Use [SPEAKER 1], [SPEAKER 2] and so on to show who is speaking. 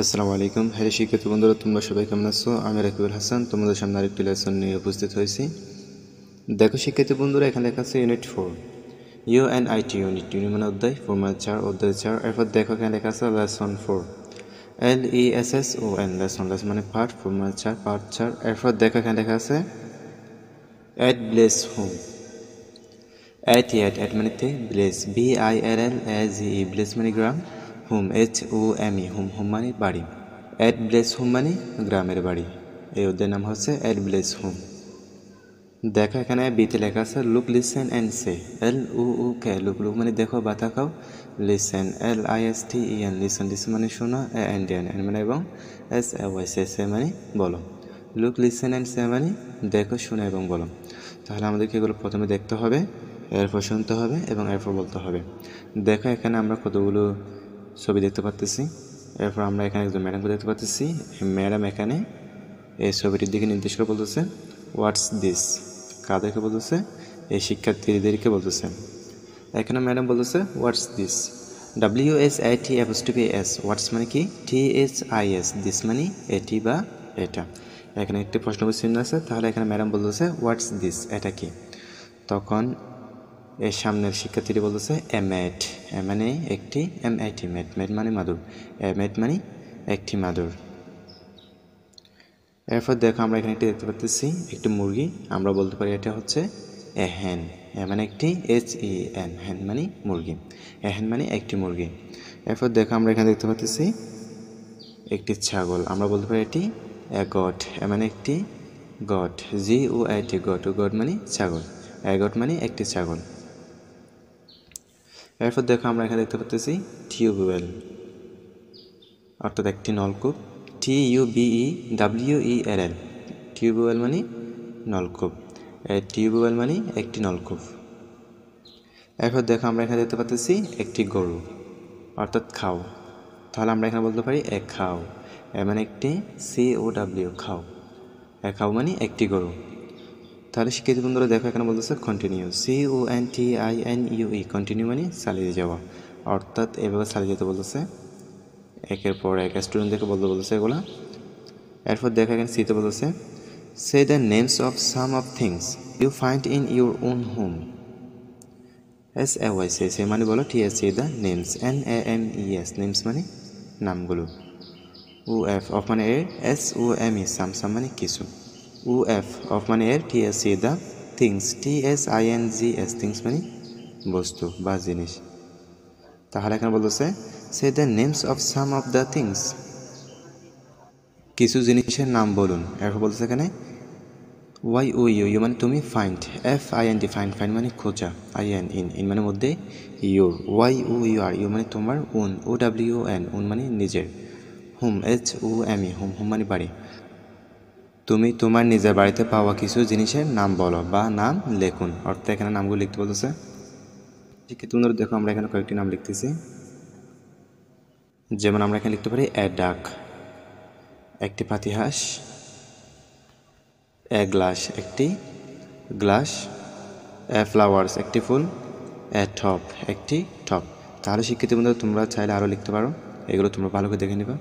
[SPEAKER 1] আসসালামু আলাইকুম। হ্যালো শিক্ষার্থী বন্ধুরা, তোমরা সবাই কেমন আছো? আমি রাকিবুল হাসান তোমাদের সামনে আরেকটি লেসন নিয়ে উপস্থিত হয়েছি। দেখো শিক্ষার্থী বন্ধুরা, এখানে লেখা আছে ইউনিট 4 UNIT ইউনিট মানে অধ্যায় 4 অধ্যায় 4। এরপর দেখো এখানে লেখা আছে লেসন 4 LESSON লেসন মানে পার্ট 4 পার্ট 4। এরপর দেখো এখানে লেখা আছে এট ব্লেস হোম। এট মানে ব্লেস BILLAZE ব্লেস মানে গ্রাম, হোম HOME হোম মানে বাড়ি। এট ব্লেস হোম মানে গ্রামের বাড়ি। এই অধ্যায়ের নাম হচ্ছে এট ব্লেস হোম। দেখো এখানে বিতে লেখা আছে look listen and say. LUK look মানে দেখো বা তাকাও, লিসেন LISTEN লিসেন মানে শোনো, অ্যান্ড মানে এবং SAY মানে বলো। লুক লিসেন অ্যান্ড সে মানে দেখো, শোনো এবং বলো। তাহলে আমাদেরকে এগুলো প্রথমে দেখতে হবে, এরপর শুনতে হবে এবং এরপর বলতে হবে। দেখো এখানে আমরা কতগুলো ছবি দেখতে পাচ্ছি। এরপর আমরা এখানে একজন ম্যাডামকে দেখতে পাচ্ছি। ম্যাডাম এখানে এই ছবিটির দিকে নির্দেশ করে বলতেছে হোয়াটস দিস। কাদেরকে বলতেছে? এই শিক্ষার্থীদেরকে বলতেছে। এখানে ম্যাডাম বলতেছে হোয়াটস দিস, WSITS। হোয়াটস মানে কি? THIS। দিস মানে এটি বা এটা। এখানে একটি প্রশ্নবোধক চিহ্ন আছে। তাহলে এখানে ম্যাডাম বলতেছে হোয়াটস দিস, এটা কি? তখন এর সামনের শিক্ষার্থীটি বলতেছে এ ম্যাট। এ মানে একটি, MAT ম্যাট মানে মাদুর, এ ম্যাট মানে একটি মাদুর। এরপর দেখো আমরা এখানে একটি দেখতে পাচ্ছি একটি মুরগি। আমরা বলতে পারি এটা হচ্ছে এ হ্যান। এ মানে একটি HEN, হ্যান মানে মুরগি, এ হ্যান মানে একটি মুরগি। এরপর দেখো আমরা এখানে দেখতে পাচ্ছি একটি ছাগল। আমরা বলতে পারি এটি এ গট। এ মানে একটি গট, GOAT গট। গট মানে ছাগল, এ গট মানে একটি ছাগল। এরপর দেখো আমরা এখানে দেখতে পাচ্ছি টিউবওয়েল, অর্থাৎ একটি নলকূপ, TUBEWELL। টিউবওয়েল মানে নলকূপ, টিউবওয়েল মানে একটি নলকূপ। এরপর দেখো আমরা এখানে দেখতে পাচ্ছি একটি গরু, অর্থাৎ খাও। তাহলে আমরা এখানে বলতে পারি এ খাও। এ মানে একটি COW খাও, এ খাও মানে একটি গরু। তাহলে শিক্ষার্থী বন্ধুরা দেখো এখানে বলতেছে কন্টিনিউ, CONTINUE কন্টিনিউ মানে চালিয়ে যাওয়া, অর্থাৎ এভাবে চালিয়ে যেতে বলতেছে। একের পর এক স্টুডেন্টদেরকে বলতেছে এগুলা। এরপর দেখা এখানে সিতে বলতেছে say the names of some of things you find in your own home. SAY say মানে বলো, THE the names, NAMES names মানে নামগুলো। UF অফ মানে এর, SOME সাম মানে কিছু। UF অফ মানে এর, THE the things, THINGS things মানে বস্তু বা জিনিস। তাহলে এখানে বলতেছে say the names of some of the things, কিছু জিনিসের নাম বলুন। এরপর বলতেছে এখানে YOU মানে তুমি, ফাইন্ড, FIND ফাইন্ড মানে খোঁজা, IN মানে মধ্যে, ইউর, YOUR মানে তোমার, OWN মানে নিজের, হোম HOME হোম মানে বাড়ি। তুমি তোমার নিজের বাড়িতে পাওয়া কিছু জিনিসের নাম বলো বা নাম লেখুন, অর্থাৎ এখানে নামগুলো লিখতে বলতেছে। তোমরা দেখো আমরা এখানে কয়েকটি নাম লিখতেছি। যেমন আমরা এখানে লিখতে পারি এ ডাক, একটি পাতিহাঁস, এ গ্লাস, একটি গ্লাস, এ ফ্লাওয়ার্স, একটি ফুল, এ টপ, একটি টপ। তাহলে শিক্ষার্থী বন্ধুরা তোমরা চাইলে আরও লিখতে পারো, এগুলো তোমরা ভালো করে দেখে নিবা।